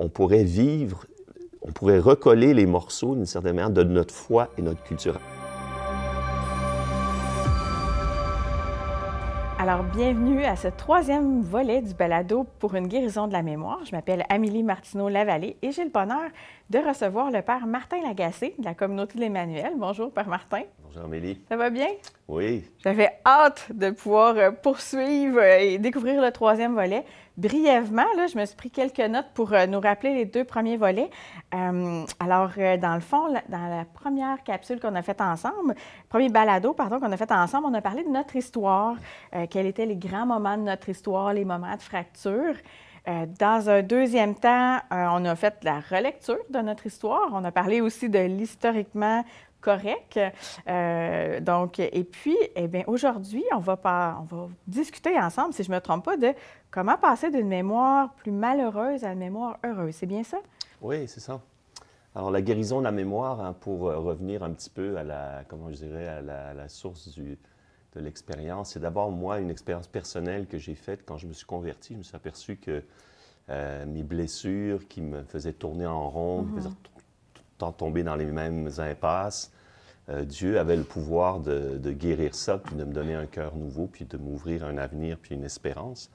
on pourrait vivre, on pourrait recoller les morceaux, d'une certaine manière, de notre foi et notre culture. Alors, bienvenue à ce troisième volet du balado pour une guérison de la mémoire. Je m'appelle Amélie Martineau-Lavallée et j'ai le bonheur de recevoir le Père Martin Lagacé de la communauté de l'Emmanuel. Bonjour, Père Martin. Bonjour, Amélie. Ça va bien? Oui. J'avais hâte de pouvoir poursuivre et découvrir le troisième volet. Brièvement, là, je me suis pris quelques notes pour nous rappeler les deux premiers volets. Dans le fond, dans la première capsule qu'on a faite ensemble, premier balado, pardon, qu'on a fait ensemble, on a parlé de notre histoire, quels étaient les grands moments de notre histoire, les moments de fracture. Dans un deuxième temps, on a fait la relecture de notre histoire. On a parlé aussi de l'historiquement correct. Et puis, aujourd'hui, on va discuter ensemble, si je ne me trompe pas, de comment passer d'une mémoire plus malheureuse à une mémoire heureuse. C'est bien ça? Oui, c'est ça. Alors, la guérison de la mémoire, hein, pour revenir un petit peu à la source de l'expérience, c'est d'abord, moi, une expérience personnelle que j'ai faite quand je me suis converti. Je me suis aperçu que mes blessures qui me faisaient tourner en rond, qui me faisaient tout le temps tomber dans les mêmes impasses, Dieu avait le pouvoir de guérir ça, puis de me donner un cœur nouveau, puis de m'ouvrir un avenir, puis une espérance.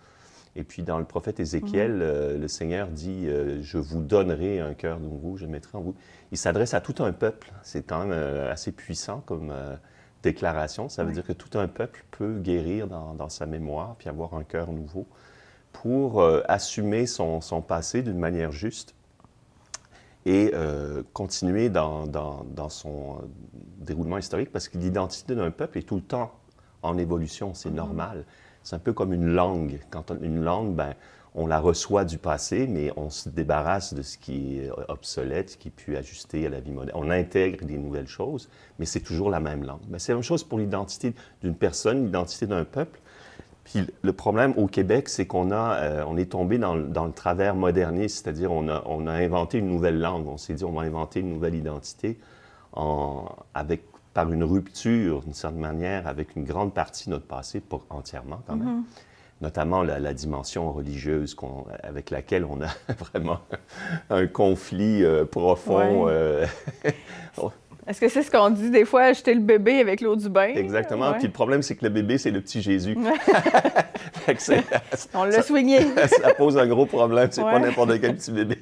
Et puis dans le prophète Ézéchiel, le Seigneur dit « Je vous donnerai un cœur nouveau, je mettrai en vous ». Il s'adresse à tout un peuple. C'est quand même assez puissant comme déclaration. Ça veut dire que tout un peuple peut guérir dans sa mémoire, puis avoir un cœur nouveau pour assumer son passé d'une manière juste et continuer dans son déroulement historique, parce que l'identité d'un peuple est tout le temps en évolution, c'est normal. C'est un peu comme une langue. Quand une langue, on la reçoit du passé, mais on se débarrasse de ce qui est obsolète, ce qui est plus ajusté à la vie moderne. On intègre des nouvelles choses, mais c'est toujours la même langue. C'est la même chose pour l'identité d'une personne, l'identité d'un peuple. Puis le problème au Québec, c'est on est tombé dans le travers moderniste, c'est-à-dire on a inventé une nouvelle langue. On s'est dit, on va inventer une nouvelle identité par une rupture, d'une certaine manière, avec une grande partie de notre passé, pas entièrement quand même, notamment la dimension religieuse avec laquelle on a vraiment un conflit profond. Ouais. Est-ce que c'est ce qu'on dit des fois, jeter le bébé avec l'eau du bain? Exactement. Ouais. Puis le problème, c'est que le bébé, c'est le petit Jésus. On l'a soigné. Ça pose un gros problème. C'est pas Ouais. n'importe quel petit bébé.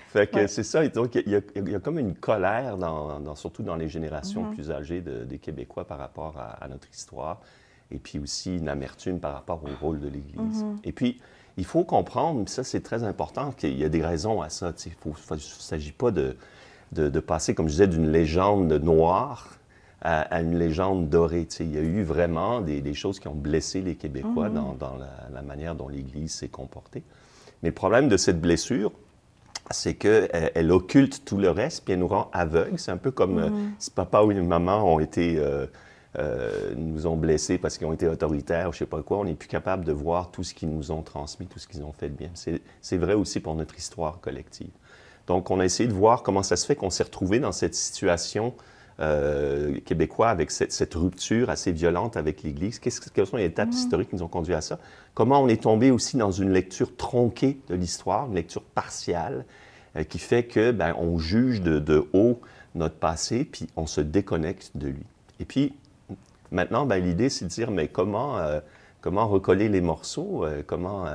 Fait que c'est ça. Donc, il y a comme une colère, surtout dans les générations plus âgées des Québécois par rapport à notre histoire. Et puis aussi une amertume par rapport au rôle de l'Église. Et puis, il faut comprendre, ça c'est très important, qu'il y a des raisons à ça. Il ne s'agit pas de passer, comme je disais, d'une légende noire à une légende dorée. Il y a eu vraiment des choses qui ont blessé les Québécois dans la manière dont l'Église s'est comportée. Mais le problème de cette blessure, c'est qu'elle occulte tout le reste, puis elle nous rend aveugles. C'est un peu comme si papa ou maman nous ont blessés parce qu'ils ont été autoritaires, ou je ne sais pas quoi. On n'est plus capable de voir tout ce qu'ils nous ont transmis, tout ce qu'ils ont fait de bien. C'est vrai aussi pour notre histoire collective. Donc, on a essayé de voir comment ça se fait qu'on s'est retrouvé dans cette situation québécoise avec cette rupture assez violente avec l'Église. Quelles sont les étapes historiques qui nous ont conduit à ça? Comment on est tombé aussi dans une lecture tronquée de l'histoire, une lecture partiale, qui fait que on juge de haut notre passé, puis on se déconnecte de lui. Et puis, maintenant, l'idée, c'est de dire, mais comment recoller les morceaux, comment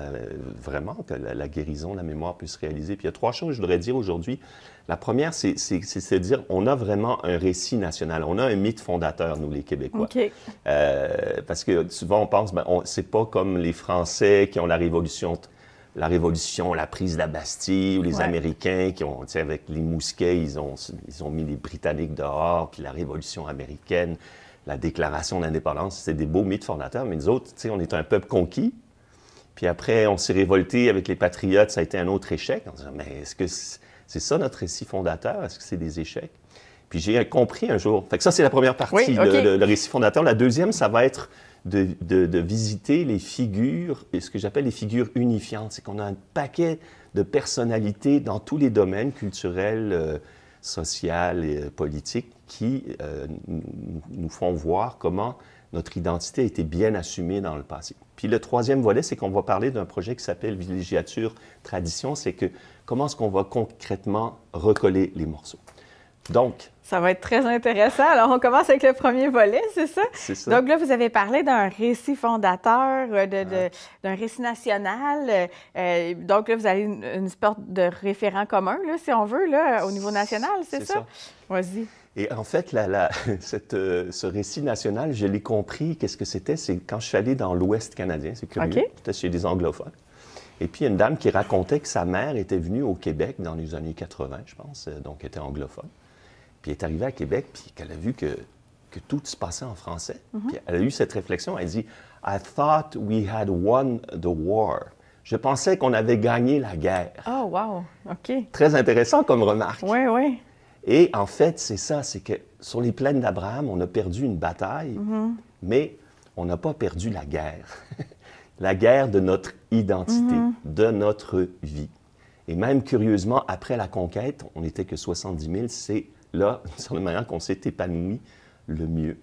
vraiment que la guérison, la mémoire puisse se réaliser. Puis il y a trois choses que je voudrais dire aujourd'hui. La première, c'est de dire, on a vraiment un récit national. On a un mythe fondateur, nous, les Québécois. Okay. Parce que souvent, on pense, c'est pas comme les Français qui ont la Révolution, la prise de la Bastille, ou les Américains qui ont, avec les mousquets, ils ont mis les Britanniques dehors, puis la Révolution américaine, la déclaration d'indépendance, c'est des beaux mythes fondateurs, mais nous autres, on est un peuple conquis. Puis après, on s'est révolté avec les Patriotes, ça a été un autre échec. On se dit, mais est-ce que c'est ça notre récit fondateur? Est-ce que c'est des échecs? Puis j'ai compris un jour. Fait que ça, c'est la première partie, le récit fondateur. La deuxième, ça va être de visiter les figures, et ce que j'appelle les figures unifiantes. C'est qu'on a un paquet de personnalités dans tous les domaines culturels, social et politiques qui nous font voir comment notre identité a été bien assumée dans le passé. Puis le troisième volet, c'est qu'on va parler d'un projet qui s'appelle Villégiature Tradition. C'est que comment est-ce qu'on va concrètement recoller les morceaux. Donc, ça va être très intéressant. Alors, on commence avec le premier volet, c'est ça? C'est ça. Donc là, vous avez parlé d'un récit fondateur, d'un récit national. Donc là, vous avez une sorte de référent commun, là, si on veut, là, au niveau national, c'est ça? Vas-y. Et en fait, ce récit national, je l'ai compris, qu'est-ce que c'était? C'est quand je suis allé dans l'Ouest canadien, c'est curieux, j'étais chez des anglophones. Et puis, il y a une dame qui racontait que sa mère était venue au Québec dans les années 80, je pense, donc elle était anglophone. Puis elle est arrivée à Québec, puis qu'elle a vu que tout se passait en français. Puis elle a eu cette réflexion, elle dit « I thought we had won the war ». Je pensais qu'on avait gagné la guerre. Oh, wow! OK. Très intéressant comme remarque. Oui, oui. Et en fait, c'est ça, c'est que sur les plaines d'Abraham, on a perdu une bataille, mais on n'a pas perdu la guerre. La guerre de notre identité, de notre vie. Et même curieusement, après la conquête, on n'était que 70 000, c'est là, sur la manière qu'on s'est épanoui le mieux.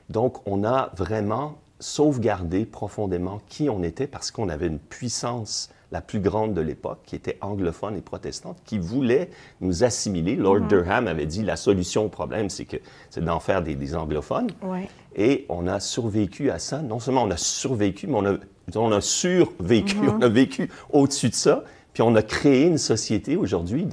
Donc, on a vraiment sauvegardé profondément qui on était parce qu'on avait une puissance la plus grande de l'époque, qui était anglophone et protestante, qui voulait nous assimiler. Lord Durham avait dit la solution au problème, c'est d'en faire des anglophones. Ouais. Et on a survécu à ça. Non seulement on a survécu, mais on a survécu. On a vécu au-dessus de ça. Puis on a créé une société aujourd'hui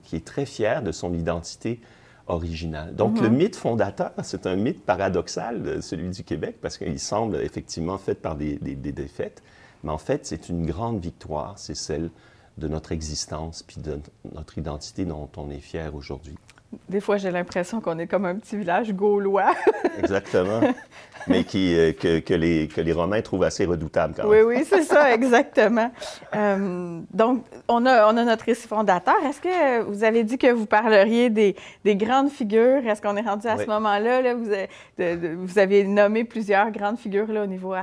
qui est très fière de son identité originale. Donc le mythe fondateur, c'est un mythe paradoxal, celui du Québec, parce qu'il semble effectivement fait par des défaites. Mais en fait, c'est une grande victoire, c'est celle de notre existence puis de notre identité dont on est fier aujourd'hui. Des fois, j'ai l'impression qu'on est comme un petit village gaulois. Exactement, mais que les Romains trouvent assez redoutable quand même. Oui, oui, c'est ça, exactement. Donc, on a notre récit fondateur. Est-ce que vous avez dit que vous parleriez des grandes figures? Est-ce qu'on est rendu à ce moment-là? Là, vous avez nommé plusieurs grandes figures là, au niveau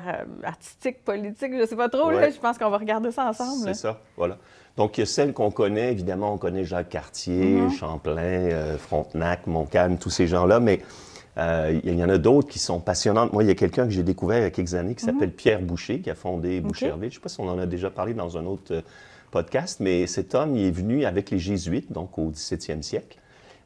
artistique, politique, je ne sais pas trop. Là, je pense qu'on va regarder ça ensemble. C'est ça, voilà. Donc, il y a celles qu'on connaît, évidemment, on connaît Jacques Cartier, Champlain, Frontenac, Montcalm, tous ces gens-là, mais il y en a d'autres qui sont passionnantes. Moi, il y a quelqu'un que j'ai découvert il y a quelques années qui s'appelle Pierre Boucher, qui a fondé Boucherville. Je ne sais pas si on en a déjà parlé dans un autre podcast, mais cet homme, il est venu avec les Jésuites, donc au 17e siècle,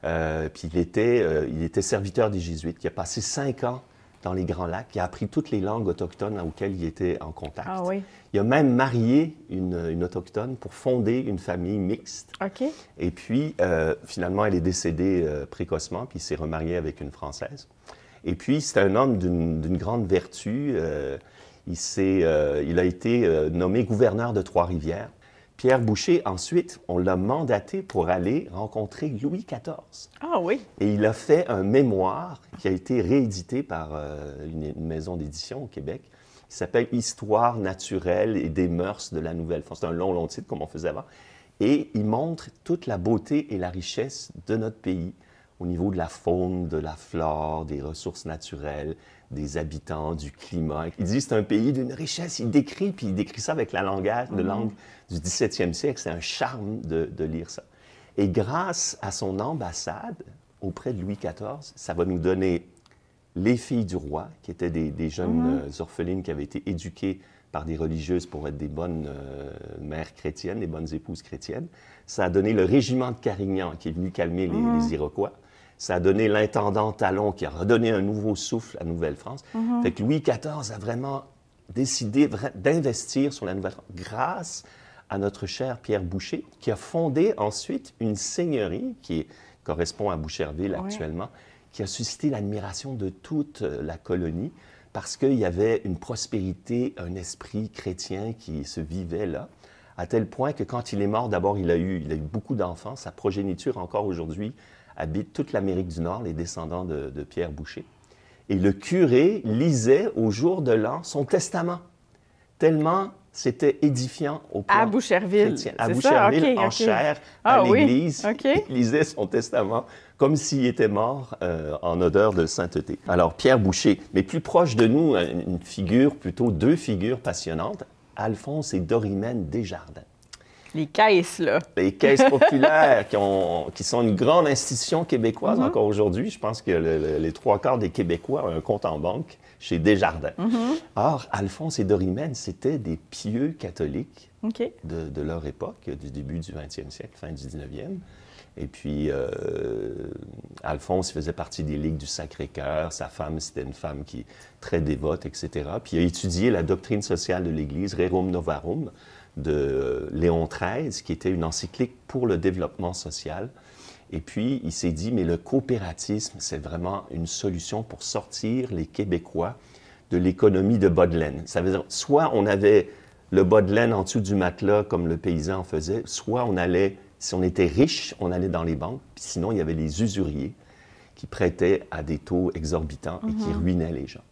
puis il était serviteur des Jésuites. Il a passé 5 ans dans les Grands Lacs. Il a appris toutes les langues autochtones auxquelles il était en contact. Ah oui. Il a même marié une autochtone pour fonder une famille mixte. OK. Et puis, finalement, elle est décédée précocement, puis il s'est remarié avec une Française. Et puis, c'est un homme d'une grande vertu. Il a été nommé gouverneur de Trois-Rivières. Pierre Boucher, ensuite, on l'a mandaté pour aller rencontrer Louis XIV. Ah oui. Et il a fait un mémoire qui a été réédité par une maison d'édition au Québec, qui s'appelle « Histoire naturelle et des mœurs de la Nouvelle-France ». C'est un long titre, comme on faisait avant. Et il montre toute la beauté et la richesse de notre pays au niveau de la faune, de la flore, des ressources naturelles, des habitants, du climat. Il dit que c'est un pays d'une richesse. Il décrit ça avec la langue du 17e siècle. C'est un charme de lire ça. Et grâce à son ambassade auprès de Louis XIV, ça va nous donner les filles du roi, qui étaient des jeunes orphelines qui avaient été éduquées par des religieuses pour être des bonnes mères chrétiennes, des bonnes épouses chrétiennes. Ça a donné le régiment de Carignan, qui est venu calmer les Iroquois. Ça a donné l'intendant Talon, qui a redonné un nouveau souffle à Nouvelle-France. Fait que Louis XIV a vraiment décidé d'investir sur la Nouvelle-France grâce à notre cher Pierre Boucher, qui a fondé ensuite une seigneurie qui correspond à Boucherville actuellement, qui a suscité l'admiration de toute la colonie parce qu'il y avait une prospérité, un esprit chrétien qui se vivait là, à tel point que quand il est mort, d'abord, il a eu beaucoup d'enfants. Sa progéniture, encore aujourd'hui, habite toute l'Amérique du Nord, les descendants de Pierre Boucher. Et le curé lisait au jour de l'an son testament, tellement c'était édifiant au plan à Boucherville, chrétien. À Boucherville, en chair, à l'église. Il lisait son testament comme s'il était mort en odeur de sainteté. Alors, Pierre Boucher, mais plus proche de nous, deux figures passionnantes, Alphonse et Dorimène Desjardins. Les caisses, là. Les caisses populaires qui sont une grande institution québécoise encore aujourd'hui. Je pense que les 3/4 des Québécois ont un compte en banque chez Desjardins. Or, Alphonse et Dorimène, c'était des pieux catholiques de leur époque, du début du 20e siècle, fin du 19e. Et puis, Alphonse faisait partie des Ligues du Sacré-Cœur. Sa femme, c'était une femme qui est très dévote, etc. Puis il a étudié la doctrine sociale de l'Église, Rerum Novarum, de Léon XIII, qui était une encyclique pour le développement social. Et puis, il s'est dit, mais le coopératisme, c'est vraiment une solution pour sortir les Québécois de l'économie de bas de laine. Ça veut dire, soit on avait le bas de laine en dessous du matelas, comme le paysan en faisait, soit on allait, si on était riche, on allait dans les banques, puis sinon, il y avait les usuriers qui prêtaient à des taux exorbitants et qui ruinaient les gens.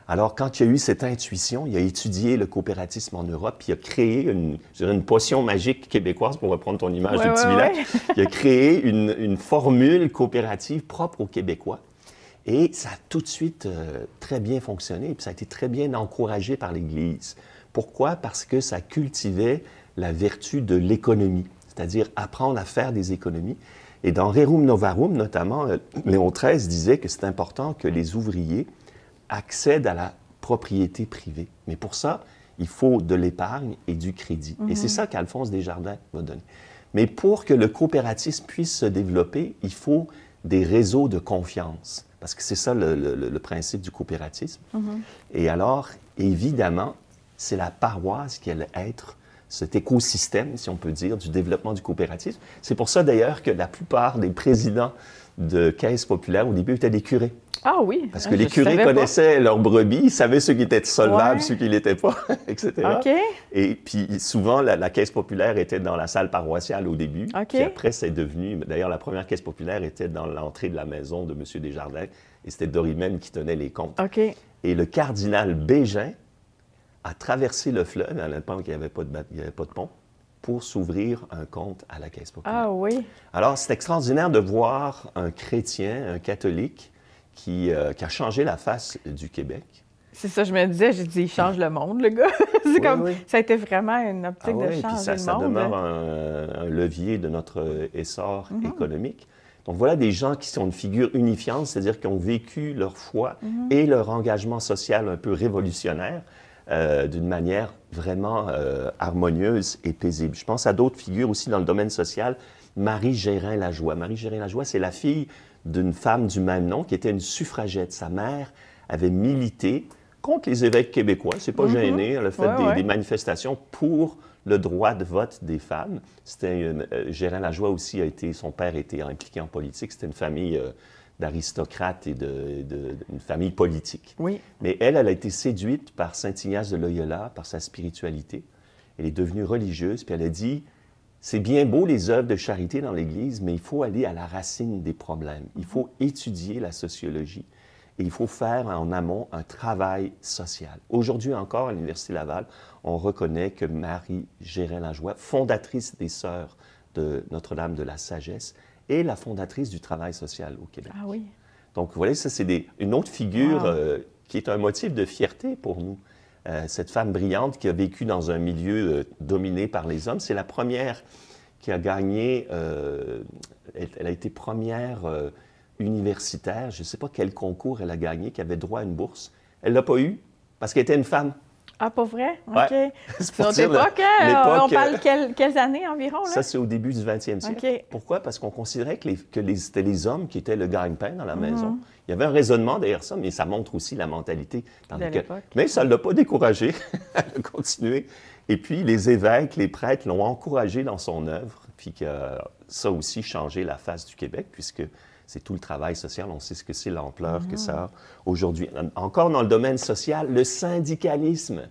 Alors, quand il a eu cette intuition, il a étudié le coopératisme en Europe, puis il a créé une potion magique québécoise, pour reprendre ton image du petit village. Il a créé une formule coopérative propre aux Québécois. Et ça a tout de suite très bien fonctionné, puis ça a été très bien encouragé par l'Église. Pourquoi? Parce que ça cultivait la vertu de l'économie, c'est-à-dire apprendre à faire des économies. Et dans Rerum Novarum, notamment, Léon XIII disait que c'est important que les ouvriers accèdent à la propriété privée. Mais pour ça, il faut de l'épargne et du crédit. Et c'est ça qu'Alphonse Desjardins m'a donné. Mais pour que le coopératisme puisse se développer, il faut des réseaux de confiance. Parce que c'est ça le principe du coopératisme. Et alors, évidemment, c'est la paroisse qui allait être cet écosystème, si on peut dire, du développement du coopératisme. C'est pour ça, d'ailleurs, que la plupart des présidents de caisses populaires, au début, étaient des curés. Ah oui? Parce que les curés connaissaient leurs brebis, ils savaient ceux qui étaient solvables, ceux qui ne l'étaient pas, etc. OK. Et puis, souvent, la caisse populaire était dans la salle paroissiale au début. OK. Puis après, c'est devenu... D'ailleurs, la première caisse populaire était dans l'entrée de la maison de M. Desjardins. Et c'était Dorimène qui tenait les comptes. OK. Et le cardinal Bégin a traversé le fleuve, à l'époque, il n'y avait pas de pont, pour s'ouvrir un compte à la caisse populaire. Ah oui. Alors, c'est extraordinaire de voir un chrétien, un catholique, qui a changé la face du Québec. C'est ça, je me disais, j'ai dit, il change le monde, le gars. C'est comme, ça a été vraiment une optique de changer le monde. Ça demeure un levier de notre essor économique. Donc voilà des gens qui sont une figure unifiante, c'est-à-dire qui ont vécu leur foi et leur engagement social un peu révolutionnaire d'une manière vraiment harmonieuse et paisible. Je pense à d'autres figures aussi dans le domaine social. Marie Gérin-Lajoie. Marie Gérin-Lajoie, c'est la fille d'une femme du même nom qui était une suffragette. Sa mère avait milité contre les évêques québécois. C'est pas gêné. Elle a fait des manifestations pour le droit de vote des femmes. Gérin-Lajoie aussi son père était impliqué en politique. C'était une famille d'aristocrates et une famille politique. Oui. Mais elle a été séduite par Saint-Ignace de Loyola, par sa spiritualité. Elle est devenue religieuse, puis elle a dit, c'est bien beau les œuvres de charité dans l'Église, mais il faut aller à la racine des problèmes. Il faut étudier la sociologie et il faut faire en amont un travail social. Aujourd'hui encore, à l'Université Laval, on reconnaît que Marie Gérin-Lajoie, fondatrice des Sœurs de Notre-Dame de la Sagesse, est la fondatrice du travail social au Québec. Ah oui. Donc, vous voyez, ça, c'est une autre figure qui est un motif de fierté pour nous. Cette femme brillante qui a vécu dans un milieu dominé par les hommes, c'est la première qui a gagné, elle a été première universitaire, je ne sais pas quel concours elle a gagné, qui avait droit à une bourse. Elle ne l'a pas eu parce qu'elle était une femme. Ah, pas vrai? OK. Ouais. C'est notre époque, on parle quelles années environ? Là? Ça, c'est au début du 20e siècle. Okay. Pourquoi? Parce qu'on considérait que c'était les hommes qui étaient le gagne-pain dans la maison. Il y avait un raisonnement derrière ça, mais ça montre aussi la mentalité. Mais ça ne l'a pas découragé. Elle a continué. Et puis, les évêques, les prêtres l'ont encouragé dans son œuvre, puis que ça a aussi changé la face du Québec, puisque c'est tout le travail social. On sait ce que c'est, l'ampleur que ça a aujourd'hui. Encore dans le domaine social, le syndicalisme.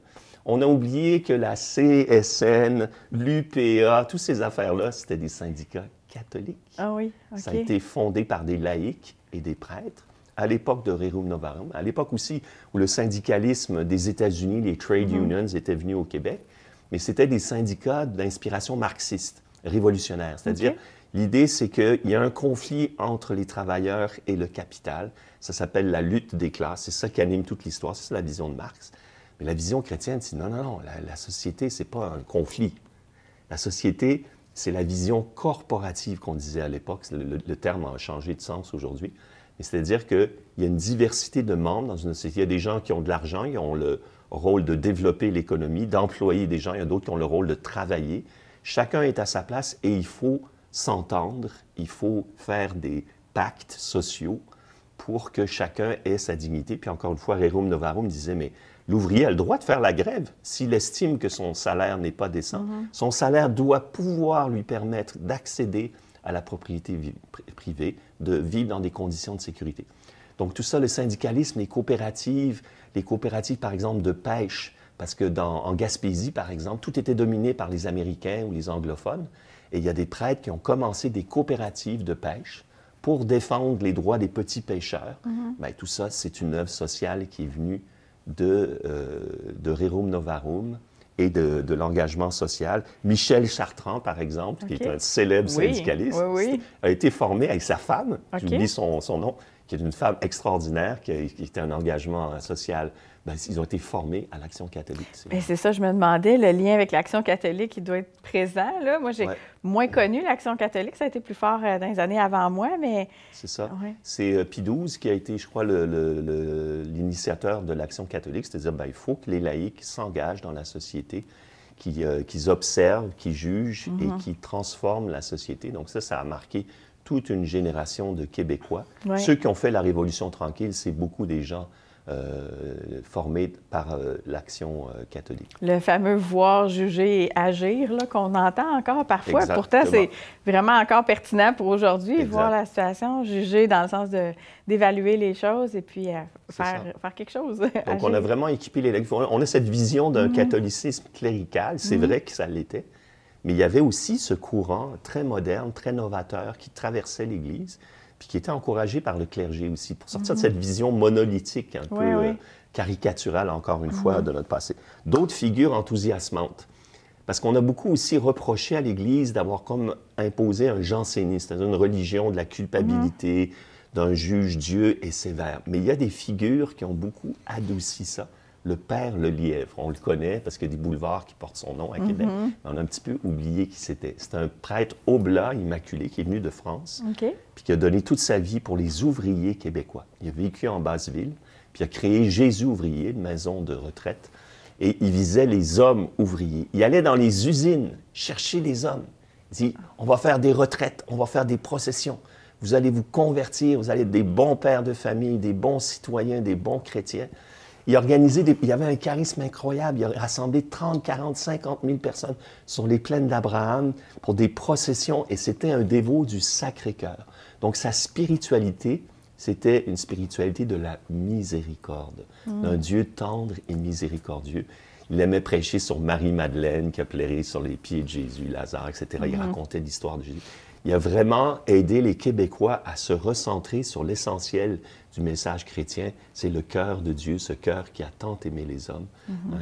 On a oublié que la CSN, l'UPA, toutes ces affaires-là, c'était des syndicats catholiques. Ah oui, OK. Ça a été fondé par des laïcs et des prêtres à l'époque de Rerum Novarum, à l'époque aussi où le syndicalisme des États-Unis, les trade unions, étaient venus au Québec, mais c'était des syndicats d'inspiration marxiste, révolutionnaire. C'est-à-dire, l'idée, c'est qu'il y a un conflit entre les travailleurs et le capital. Ça s'appelle la lutte des classes. C'est ça qui anime toute l'histoire. C'est ça la vision de Marx. Mais la vision chrétienne, c'est non, la société, c'est pas un conflit. La société, c'est la vision corporative qu'on disait à l'époque. Le terme a changé de sens aujourd'hui. Mais c'est-à-dire qu'il y a une diversité de membres dans une société. Il y a des gens qui ont de l'argent, ils ont le rôle de développer l'économie, d'employer des gens. Il y a d'autres qui ont le rôle de travailler. Chacun est à sa place et il faut s'entendre, il faut faire des pactes sociaux pour que chacun ait sa dignité. Puis encore une fois, Rerum Novarum disait, mais l'ouvrier a le droit de faire la grève s'il estime que son salaire n'est pas décent. Son salaire doit pouvoir lui permettre d'accéder à la propriété privée, de vivre dans des conditions de sécurité. Donc tout ça, le syndicalisme, les coopératives par exemple de pêche, parce que en Gaspésie, par exemple, tout était dominé par les Américains ou les anglophones, et il y a des prêtres qui ont commencé des coopératives de pêche pour défendre les droits des petits pêcheurs. Bien, tout ça, c'est une œuvre sociale qui est venue de Rerum Novarum et de l'engagement social. Michel Chartrand, par exemple, qui est un célèbre syndicaliste, a été formé avec sa femme, j'oublie son nom, qui est une femme extraordinaire, qui était un engagement social. Bien, ils ont été formés à l'Action catholique. C'est ça, je me demandais, le lien avec l'Action catholique, il doit être présent. Là. Moi, j'ai moins connu l'Action catholique, ça a été plus fort dans les années avant moi, mais... C'est ça. C'est Pie XII qui a été, je crois, l'initiateur de l'Action catholique, c'est-à-dire bien, il faut que les laïcs s'engagent dans la société, qu'ils observent, qu'ils jugent et qu'ils transforment la société. Donc ça a marqué toute une génération de Québécois. Ceux qui ont fait la Révolution tranquille, c'est beaucoup des gens formés par l'Action catholique. Le fameux voir, juger et agir qu'on entend encore parfois. Exactement. Pourtant, c'est vraiment encore pertinent pour aujourd'hui, voir la situation, juger dans le sens d'évaluer les choses et puis faire quelque chose. Donc, on a vraiment équipé les laïcs. On a cette vision d'un catholicisme clérical, c'est vrai que ça l'était, mais il y avait aussi ce courant très moderne, très novateur qui traversait l'Église, puis qui était encouragé par le clergé aussi, pour sortir de cette vision monolithique, un peu caricaturale, encore une fois, de notre passé. D'autres figures enthousiasmantes, parce qu'on a beaucoup aussi reproché à l'Église d'avoir comme imposé un jansénisme, c'est-à-dire une religion de la culpabilité, d'un juge Dieu et sévère. Mais il y a des figures qui ont beaucoup adouci ça. Le Père Lelièvre, on le connaît parce qu'il y a des boulevards qui portent son nom à Québec, mais on a un petit peu oublié qui c'était. C'est un prêtre oblat immaculé qui est venu de France, puis qui a donné toute sa vie pour les ouvriers québécois. Il a vécu en Basse-Ville, puis il a créé Jésus ouvrier, une maison de retraite, et il visait les hommes ouvriers. Il allait dans les usines chercher les hommes. Il dit, on va faire des retraites, on va faire des processions, vous allez vous convertir, vous allez être des bons pères de famille, des bons citoyens, des bons chrétiens. Il avait un charisme incroyable. Il a rassemblé 30, 40, 50 000 personnes sur les plaines d'Abraham pour des processions et c'était un dévot du Sacré-Cœur. Donc sa spiritualité, c'était une spiritualité de la miséricorde, d'un Dieu tendre et miséricordieux. Il aimait prêcher sur Marie-Madeleine qui a pleuré sur les pieds de Jésus, Lazare, etc. Il racontait l'histoire de Jésus. Il a vraiment aidé les Québécois à se recentrer sur l'essentiel du message chrétien. C'est le cœur de Dieu, ce cœur qui a tant aimé les hommes,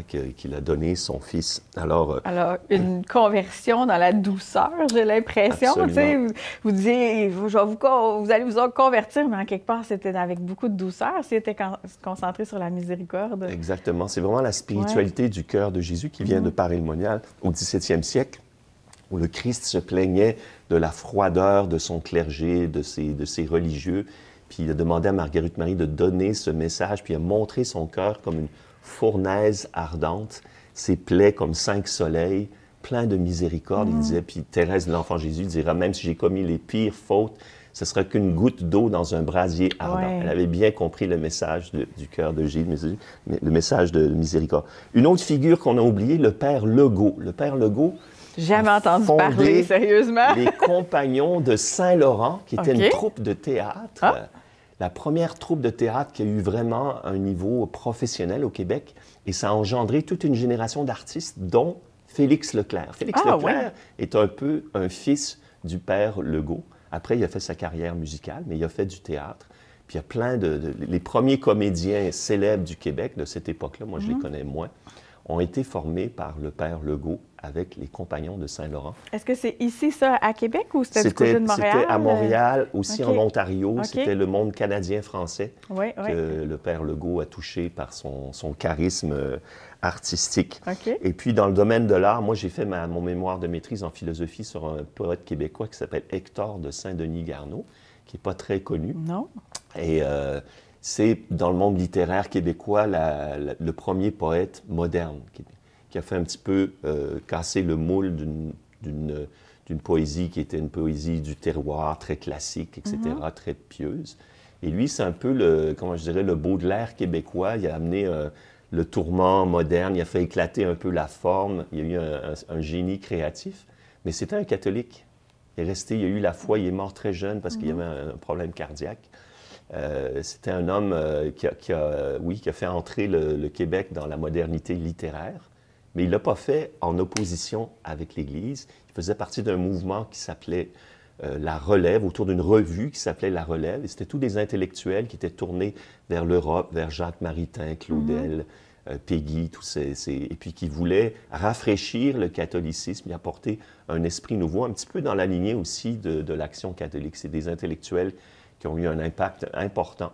qu'il a donné son Fils. Alors, une conversion dans la douceur, j'ai l'impression. Vous disiez, vous allez vous en convertir, mais en quelque part, c'était avec beaucoup de douceur. C'était concentré sur la miséricorde. Exactement. C'est vraiment la spiritualité du cœur de Jésus qui vient de Père Hilmonial au 17e siècle, où le Christ se plaignait de la froideur de son clergé, de ses religieux. Puis il a demandé à Marguerite Marie de donner ce message, puis il a montré son cœur comme une fournaise ardente, ses plaies comme 5 soleils, plein de miséricorde. Il disait, puis Thérèse de l'Enfant Jésus dira, même si j'ai commis les pires fautes, ce sera qu'une goutte d'eau dans un brasier ardent. Elle avait bien compris le message du cœur de Jésus, le message de miséricorde. Une autre figure qu'on a oubliée, le Père Legault. Le Père Legault, jamais entendu parler, sérieusement. Les Compagnons de Saint-Laurent, qui était une troupe de théâtre. La première troupe de théâtre qui a eu vraiment un niveau professionnel au Québec. Et ça a engendré toute une génération d'artistes, dont Félix Leclerc. Félix Leclerc est un peu un fils du Père Legault. Après, il a fait sa carrière musicale, mais il a fait du théâtre. Puis il y a plein les premiers comédiens célèbres du Québec de cette époque-là, moi je les connais moins, ont été formés par le père Legault avec les Compagnons de Saint-Laurent. Est-ce que c'est ici, ça, à Québec, ou c'était du côté de Montréal? C'était à Montréal, aussi OK. en Ontario. OK. C'était le monde canadien-français Oui, oui. que le père Legault a touché par son charisme artistique. OK. Et puis, dans le domaine de l'art, moi, j'ai fait mon mémoire de maîtrise en philosophie sur un poète québécois qui s'appelle Hector de Saint-Denis-Garneau, qui n'est pas très connu. Non. Et c'est, dans le monde littéraire québécois, le premier poète moderne qui a fait un petit peu casser le moule d'une poésie qui était une poésie du terroir, très classique, etc., très pieuse. Et lui, c'est un peu comment je dirais, le Baudelaire québécois. Il a amené le tourment moderne, il a fait éclater un peu la forme, il y a eu un génie créatif. Mais c'était un catholique. Il a eu la foi, il est mort très jeune parce qu'il avait un problème cardiaque. C'était un homme qui a fait entrer le Québec dans la modernité littéraire, mais il ne l'a pas fait en opposition avec l'Église. Il faisait partie d'un mouvement qui s'appelait La Relève, autour d'une revue qui s'appelait La Relève, et c'était tous des intellectuels qui étaient tournés vers l'Europe, vers Jacques Maritain, Claudel, Péguy, et puis qui voulaient rafraîchir le catholicisme et apporter un esprit nouveau, un petit peu dans la lignée aussi de l'Action catholique. C'est des intellectuels qui ont eu un impact important.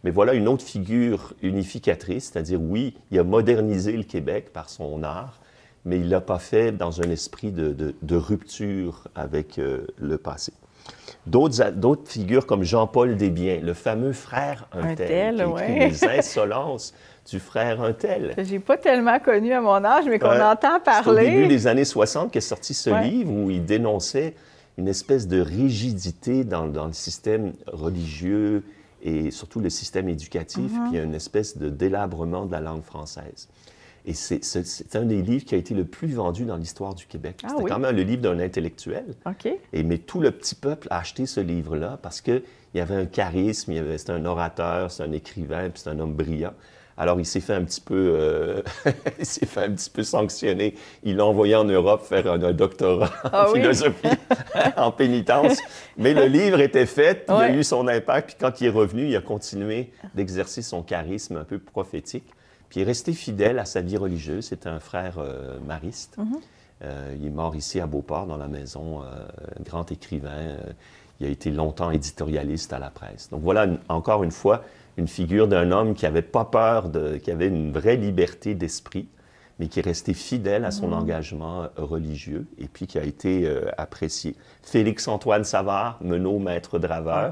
Mais voilà une autre figure unificatrice, c'est-à-dire, oui, il a modernisé le Québec par son art, mais il ne l'a pas fait dans un esprit de rupture avec le passé. D'autres figures comme Jean-Paul Desbiens, le fameux frère Untel, qui écrit Les insolences du frère Untel. Je n'ai pas tellement connu à mon âge, mais qu'on entend parler. C'est au début des années 60 qu'est sorti ce livre où il dénonçait une espèce de rigidité dans le système religieux et surtout le système éducatif, puis une espèce de délabrement de la langue française. Et c'est un des livres qui a été le plus vendu dans l'histoire du Québec. C'était quand même le livre d'un intellectuel. OK. Mais tout le petit peuple a acheté ce livre-là parce qu'il y avait un charisme, c'était un orateur, c'est un écrivain, puis c'est un homme brillant. Alors, il s'est fait un petit peu, sanctionner. Il l'a envoyé en Europe faire un doctorat en philosophie, en pénitence. Mais le livre était fait, il a eu son impact. Puis quand il est revenu, il a continué d'exercer son charisme un peu prophétique. Puis il est resté fidèle à sa vie religieuse. C'était un frère mariste. Il est mort ici à Beauport, dans la maison, un grand écrivain. Il a été longtemps éditorialiste à la presse. Donc voilà, encore une fois, une figure d'un homme qui n'avait pas peur, qui avait une vraie liberté d'esprit, mais qui est resté fidèle à son engagement religieux et puis qui a été apprécié. Félix-Antoine Savard, Menot, maître draveur,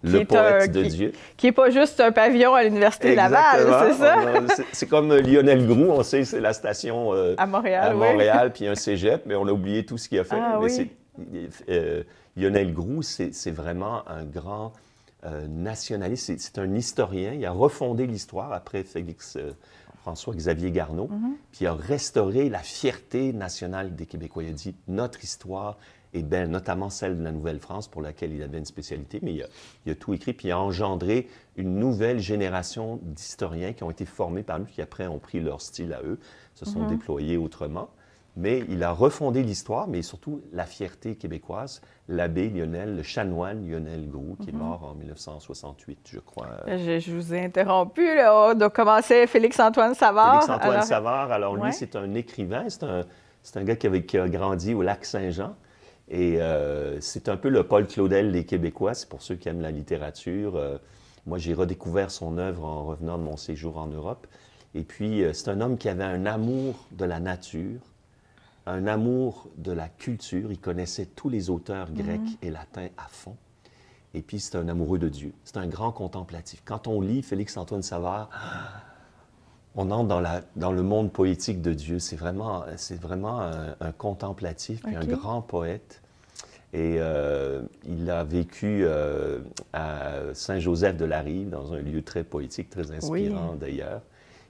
le poète de Dieu. Qui n'est pas juste un pavillon à l'Université Laval, c'est ça? C'est comme Lionel Groux, on sait, c'est la station à Montréal, puis un cégep, mais on a oublié tout ce qu'il a fait. Lionel Groux, c'est vraiment un grand nationaliste, c'est un historien. Il a refondé l'histoire après François-Xavier Garneau, puis il a restauré la fierté nationale des Québécois. Il a dit, notre histoire est belle, notamment celle de la Nouvelle-France, pour laquelle il avait une spécialité, mais il a tout écrit, puis il a engendré une nouvelle génération d'historiens qui ont été formés par lui, qui après ont pris leur style à eux, se sont déployés autrement. Mais il a refondé l'histoire, mais surtout la fierté québécoise. L'abbé Lionel, le chanoine Lionel Groux, qui est mort en 1968, je crois. Je vous ai interrompu, là. On doit commencer Félix-Antoine Savard. Félix-Antoine Savard, alors lui, c'est un écrivain, c'est un gars qui a grandi au Lac-Saint-Jean. Et c'est un peu le Paul Claudel des Québécois, c'est pour ceux qui aiment la littérature. Moi, j'ai redécouvert son œuvre en revenant de mon séjour en Europe. Et puis, c'est un homme qui avait un amour de la nature, un amour de la culture. Il connaissait tous les auteurs grecs et latins à fond. Et puis, c'est un amoureux de Dieu. C'est un grand contemplatif. Quand on lit Félix-Antoine Savard, on entre dans le monde poétique de Dieu. C'est vraiment un contemplatif, puis un grand poète. Et il a vécu à Saint-Joseph-de-la-Rive, dans un lieu très poétique, très inspirant d'ailleurs.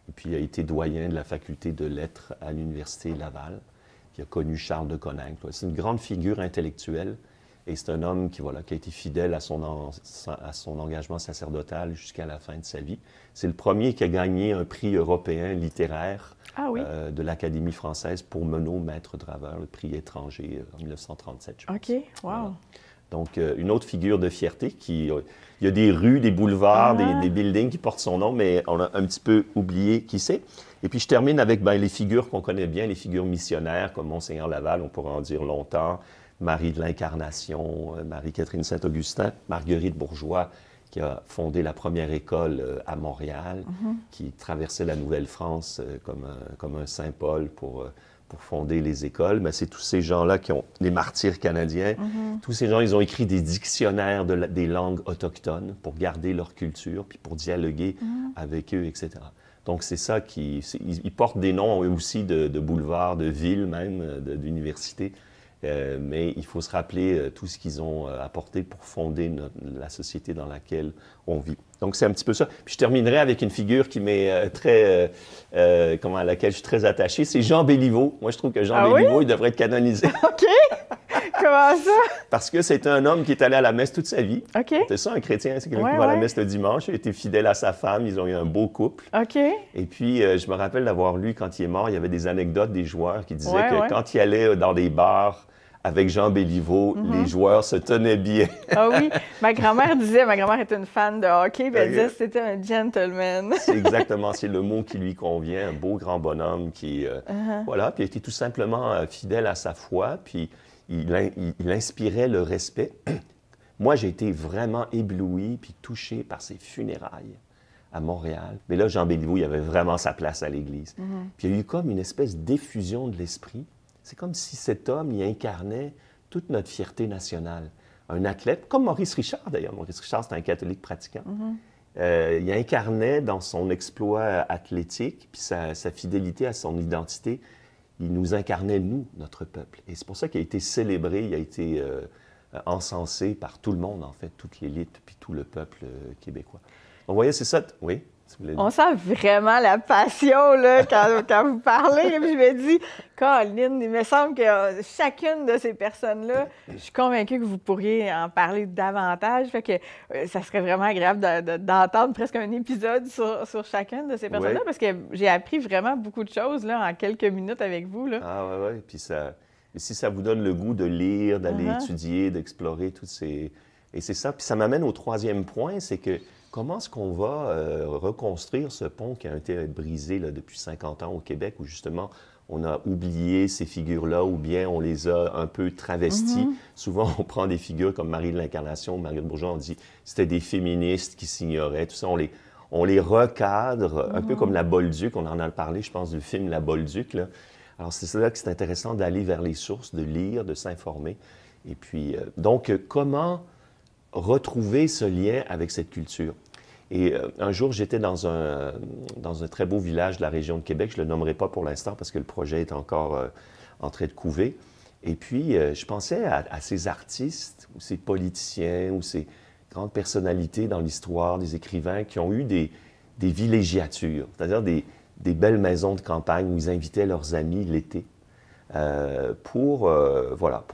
Et puis, il a été doyen de la faculté de lettres à l'Université Laval. Il a connu Charles de Coninck. C'est une grande figure intellectuelle et c'est un homme qui a été fidèle à son engagement sacerdotal jusqu'à la fin de sa vie. C'est le premier qui a gagné un prix européen littéraire de l'Académie française pour Menot, maître draveur, le prix étranger en 1937, je pense. OK, wow. Donc, une autre figure de fierté il y a des rues, des boulevards, des buildings qui portent son nom, mais on a un petit peu oublié qui c'est. Et puis, je termine avec les figures qu'on connaît bien, les figures missionnaires, comme Monseigneur Laval, on pourra en dire longtemps, Marie de l'Incarnation, Marie-Catherine Saint-Augustin, Marguerite Bourgeois, qui a fondé la première école à Montréal, qui traversait la Nouvelle-France comme un Saint-Paul pour fonder les écoles. Mais c'est tous ces gens-là qui ont, les martyrs canadiens, tous ces gens, ils ont écrit des dictionnaires des langues autochtones pour garder leur culture, puis pour dialoguer avec eux, etc. Donc, c'est ça ils portent des noms aussi de boulevards, de villes même, d'universités. Mais il faut se rappeler tout ce qu'ils ont apporté pour fonder la société dans laquelle on vit. Donc, c'est un petit peu ça. Puis, je terminerai avec une figure qui m'est à laquelle je suis très attaché. C'est Jean Béliveau. Moi, je trouve que Jean Béliveau, il devrait être canonisé. OK! Comment ça? Parce que c'est un homme qui est allé à la messe toute sa vie. OK. C'est ça, un chrétien. C'est quelqu'un qui va à la messe le dimanche. Il a été fidèle à sa femme. Ils ont eu un beau couple. OK. Et puis, je me rappelle d'avoir lu, quand il est mort, il y avait des anecdotes des joueurs qui disaient que quand il allait dans des bars avec Jean Béliveau, les joueurs se tenaient bien. Ah oui, ma grand-mère était une fan de hockey, puis elle disait que c'était un gentleman. C'est exactement, c'est le mot qui lui convient, un beau grand bonhomme qui, voilà, puis il était tout simplement fidèle à sa foi, puis il inspirait le respect. Moi, j'ai été vraiment ébloui puis touché par ses funérailles à Montréal. Mais là, Jean Béliveau, il avait vraiment sa place à l'Église. Puis il y a eu comme une espèce d'effusion de l'esprit. C'est comme si cet homme, il incarnait toute notre fierté nationale. Un athlète, comme Maurice Richard d'ailleurs. Maurice Richard, c'est un catholique pratiquant. Il incarnait dans son exploit athlétique, puis sa fidélité à son identité, il nous incarnait, nous, notre peuple. Et c'est pour ça qu'il a été célébré, il a été encensé par tout le monde, en fait, toute l'élite, puis tout le peuple québécois. Donc, vous voyez, c'est ça. Oui? On sent vraiment la passion là, quand vous parlez. Et puis je me dis, Caroline, il me semble que chacune de ces personnes-là, je suis convaincue que vous pourriez en parler davantage. Fait que ça serait vraiment agréable d'entendre presque un épisode sur chacune de ces personnes-là, parce que j'ai appris vraiment beaucoup de choses là, en quelques minutes avec vous. Là. Ah oui. Puis si ça vous donne le goût de lire, d'aller étudier, d'explorer toutes ces... Et c'est ça. Puis ça m'amène au troisième point, c'est que comment est-ce qu'on va reconstruire ce pont qui a été brisé là, depuis 50 ans au Québec, où justement on a oublié ces figures-là ou bien on les a un peu travesties. Souvent, on prend des figures comme Marie de l'Incarnation, Marguerite Bourgeois, on dit que c'était des féministes qui s'ignoraient, tout ça. On les recadre, un peu comme la Bolduc, on en a parlé, je pense, du film La Bolduc. Là. Alors, c'est là que c'est intéressant d'aller vers les sources, de lire, de s'informer. Et puis, donc, comment retrouver ce lien avec cette culture? Et un jour, j'étais dans un très beau village de la région de Québec. Je ne le nommerai pas pour l'instant parce que le projet est encore en train de couver. Et puis, je pensais à ces artistes, ou ces politiciens, ou ces grandes personnalités dans l'histoire, des écrivains qui ont eu des villégiatures, c'est-à-dire des belles maisons de campagne où ils invitaient leurs amis l'été pour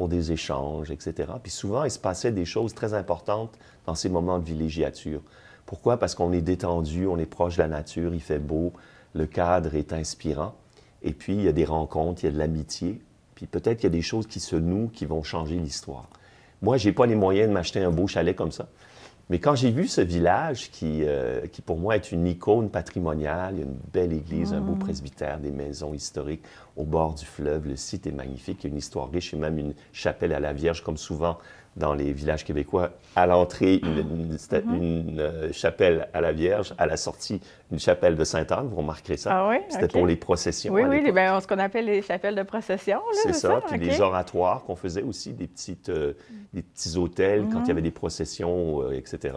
des échanges, etc. Puis souvent, il se passait des choses très importantes dans ces moments de villégiature. Pourquoi? Parce qu'on est détendu, on est proche de la nature, il fait beau, le cadre est inspirant. Et puis, il y a des rencontres, il y a de l'amitié. Puis peut-être qu'il y a des choses qui se nouent, qui vont changer l'histoire. Moi, je n'ai pas les moyens de m'acheter un beau chalet comme ça. Mais quand j'ai vu ce village qui pour moi, est une icône patrimoniale, il y a une belle église, un beau presbytère, des maisons historiques au bord du fleuve, le site est magnifique, il y a une histoire riche et même une chapelle à la Vierge, comme souvent dans les villages québécois, à l'entrée, une chapelle à la Vierge, à la sortie, une chapelle de Sainte-Anne, vous remarquerez ça. Ah oui? C'était pour les processions. Oui, ce qu'on appelle les chapelles de procession. C'est ça, puis les oratoires qu'on faisait aussi, des petits hôtels quand il y avait des processions, etc.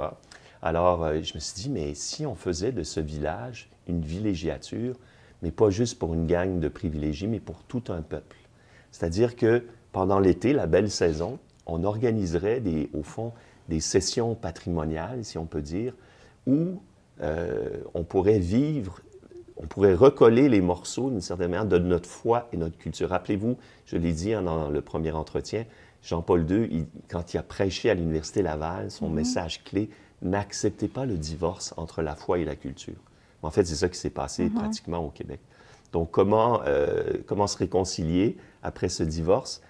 Alors, je me suis dit, mais si on faisait de ce village une villégiature, mais pas juste pour une gang de privilégiés, mais pour tout un peuple. C'est-à-dire que pendant l'été, la belle saison, on organiserait, au fond, des sessions patrimoniales, si on peut dire, où on pourrait recoller les morceaux, d'une certaine manière, de notre foi et notre culture. Rappelez-vous, je l'ai dit dans le premier entretien, Jean-Paul II, quand il a prêché à l'Université Laval, son message clé, n'acceptez pas le divorce entre la foi et la culture. En fait, c'est ça qui s'est passé pratiquement au Québec. Donc, comment se réconcilier après ce divorce?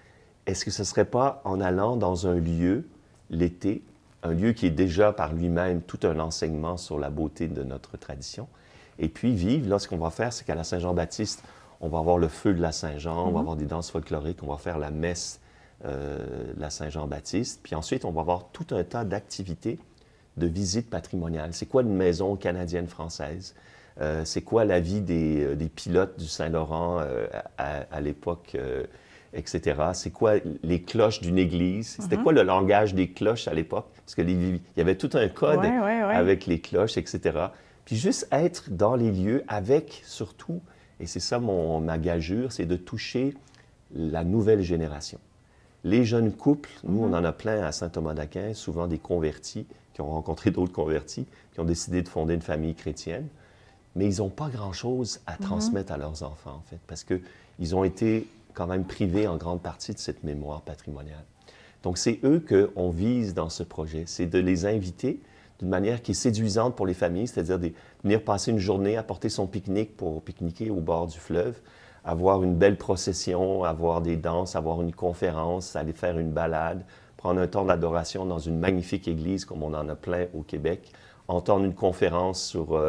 Est-ce que ce ne serait pas en allant dans un lieu l'été, un lieu qui est déjà par lui-même tout un enseignement sur la beauté de notre tradition. Et puis vivre, là, ce qu'on va faire, c'est qu'à la Saint-Jean-Baptiste, on va avoir le feu de la Saint-Jean, on va avoir des danses folkloriques, on va faire la messe de la Saint-Jean-Baptiste. Puis ensuite, on va avoir tout un tas d'activités de visites patrimoniales. C'est quoi une maison canadienne-française? C'est quoi la vie des pilotes du Saint-Laurent à l'époque, etc. C'est quoi les cloches d'une église? C'était quoi le langage des cloches à l'époque? Parce qu'il y avait tout un code avec les cloches, etc. Puis juste être dans les lieux avec, surtout, et c'est ça ma gageure, c'est de toucher la nouvelle génération. Les jeunes couples, nous, on en a plein à Saint-Thomas-d'Aquin, souvent des convertis, qui ont rencontré d'autres convertis, qui ont décidé de fonder une famille chrétienne, mais ils n'ont pas grand-chose à transmettre à leurs enfants, en fait, parce qu'ils ont été quand même privés en grande partie de cette mémoire patrimoniale. Donc, c'est eux qu'on vise dans ce projet, c'est de les inviter d'une manière qui est séduisante pour les familles, c'est-à-dire de venir passer une journée, apporter son pique-nique pour pique-niquer au bord du fleuve, avoir une belle procession, avoir des danses, avoir une conférence, aller faire une balade, prendre un temps d'adoration dans une magnifique église comme on en a plein au Québec, entendre une conférence sur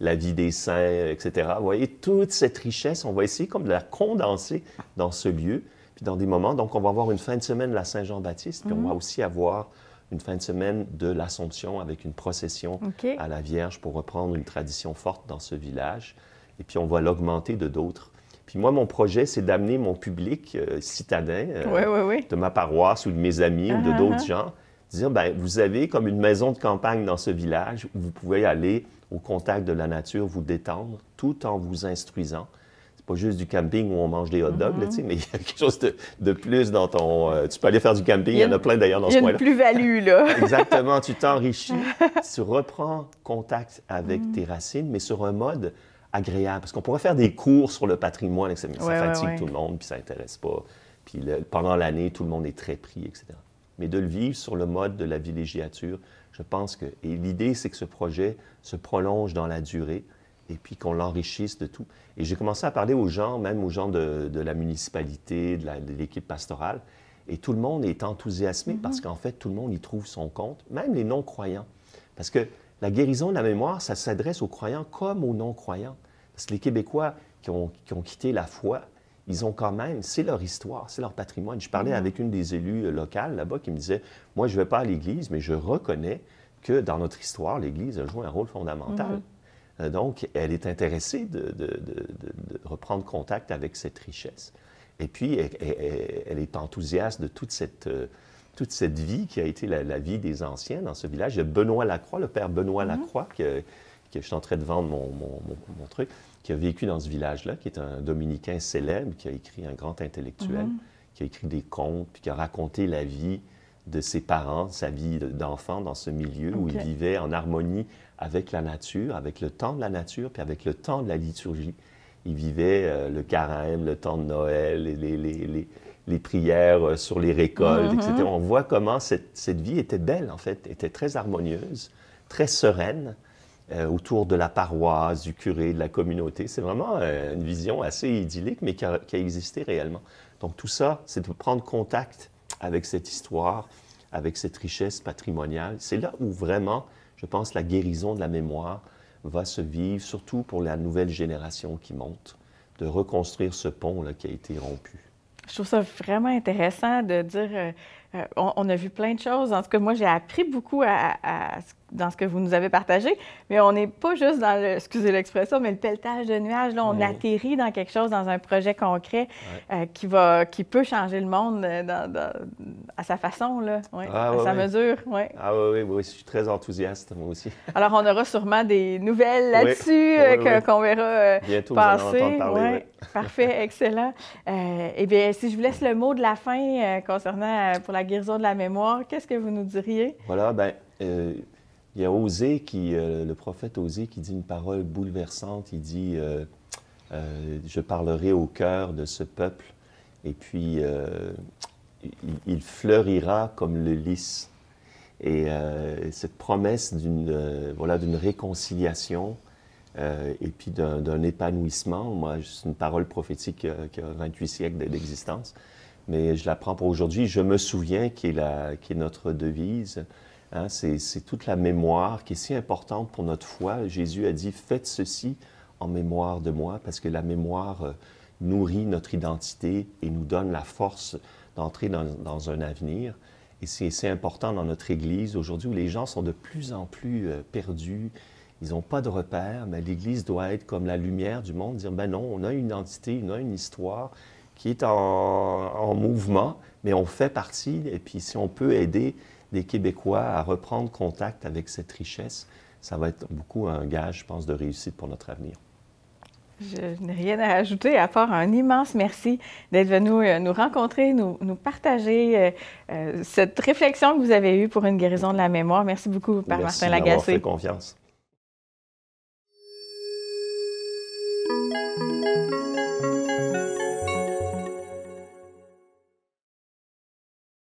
la vie des saints, etc. Vous voyez, toute cette richesse, on va essayer comme de la condenser dans ce lieu, puis dans des moments. Donc, on va avoir une fin de semaine de la Saint-Jean-Baptiste, puis on va aussi avoir une fin de semaine de l'Assomption avec une procession à la Vierge pour reprendre une tradition forte dans ce village. Et puis, on va l'augmenter de d'autres. Puis moi, mon projet, c'est d'amener mon public citadin de ma paroisse ou de mes amis ou de d'autres gens, dire, bien, vous avez comme une maison de campagne dans ce village où vous pouvez aller au contact de la nature, vous détendre, tout en vous instruisant. C'est pas juste du camping où on mange des hot dogs, là, mais il y a quelque chose de plus dans ton... tu peux aller faire du camping, il y en a plein d'ailleurs dans ce coin-là. Il y a une plus-value, là. Exactement, tu t'enrichis, tu reprends contact avec tes racines, mais sur un mode agréable. Parce qu'on pourrait faire des cours sur le patrimoine, etc. Mais ça fatigue tout le monde, puis ça n'intéresse pas. Puis pendant l'année, tout le monde est très pris, etc. Mais de le vivre sur le mode de la villégiature, je pense que... Et l'idée, c'est que ce projet se prolonge dans la durée et puis qu'on l'enrichisse de tout. Et j'ai commencé à parler aux gens, même aux gens de la municipalité, de l'équipe pastorale, et tout le monde est enthousiasmé parce qu'en fait, tout le monde y trouve son compte, même les non-croyants. Parce que la guérison de la mémoire, ça s'adresse aux croyants comme aux non-croyants. Parce que les Québécois qui ont quitté la foi, ils ont quand même, c'est leur histoire, c'est leur patrimoine. Je parlais avec une des élus locales là-bas qui me disait, moi, je ne vais pas à l'Église, mais je reconnais que dans notre histoire, l'Église a joué un rôle fondamental. Donc, elle est intéressée de reprendre contact avec cette richesse. Et puis, elle est enthousiaste de toute cette vie qui a été la vie des anciens dans ce village. Il y a Benoît Lacroix, le père Benoît Lacroix, que je suis en train de vendre mon truc, qui a vécu dans ce village-là, qui est un dominicain célèbre, qui a écrit un grand intellectuel, qui a écrit des contes, puis qui a raconté la vie de ses parents, sa vie d'enfant dans ce milieu où il vivait en harmonie avec la nature, avec le temps de la nature, puis avec le temps de la liturgie. Il vivait le carême, le temps de Noël, les prières sur les récoltes, etc. On voit comment cette vie était belle, en fait, était très harmonieuse, très sereine, autour de la paroisse, du curé, de la communauté. C'est vraiment une vision assez idyllique, mais qui a existé réellement. Donc tout ça, c'est de prendre contact avec cette histoire, avec cette richesse patrimoniale. C'est là où vraiment, je pense, la guérison de la mémoire va se vivre, surtout pour la nouvelle génération qui monte, de reconstruire ce pont-là qui a été rompu. Je trouve ça vraiment intéressant de dire, on a vu plein de choses. En tout cas, moi, j'ai appris beaucoup dans ce que vous nous avez partagé, mais on n'est pas juste dans le, excusez l'expression, mais le pelletage de nuages. Là, on atterrit dans quelque chose, dans un projet concret qui peut changer le monde à sa façon, là, à sa mesure. Ah oui, je suis très enthousiaste, moi aussi. Alors, on aura sûrement des nouvelles là-dessus qu'on verra bientôt, passer. Vous allez en entendre parler. Parfait, excellent. Eh bien, si je vous laisse le mot de la fin concernant pour la guérison de la mémoire, qu'est-ce que vous nous diriez? Voilà, il y a Osée, le prophète Osée, qui dit une parole bouleversante. Il dit je parlerai au cœur de ce peuple, et puis il fleurira comme le lys. Et cette promesse d'une réconciliation et puis d'un épanouissement, moi, c'est une parole prophétique qui a 28 siècles d'existence. mais je la prends pour aujourd'hui. Je me souviens, qui est notre devise. Hein, c'est toute la mémoire qui est si importante pour notre foi. Jésus a dit, faites ceci en mémoire de moi, parce que la mémoire nourrit notre identité et nous donne la force d'entrer dans un avenir. Et c'est important dans notre Église aujourd'hui où les gens sont de plus en plus perdus. Ils n'ont pas de repères, mais l'Église doit être comme la lumière du monde, dire, ben non, on a une identité, on a une histoire qui est en mouvement, mais on fait partie. Et puis si on peut aider les Québécois à reprendre contact avec cette richesse, ça va être beaucoup un gage, je pense, de réussite pour notre avenir. Je n'ai rien à ajouter à part un immense merci d'être venu nous rencontrer, nous partager cette réflexion que vous avez eue pour une guérison de la mémoire. Merci beaucoup, Père Martin Lagacé. Merci d'avoir fait confiance.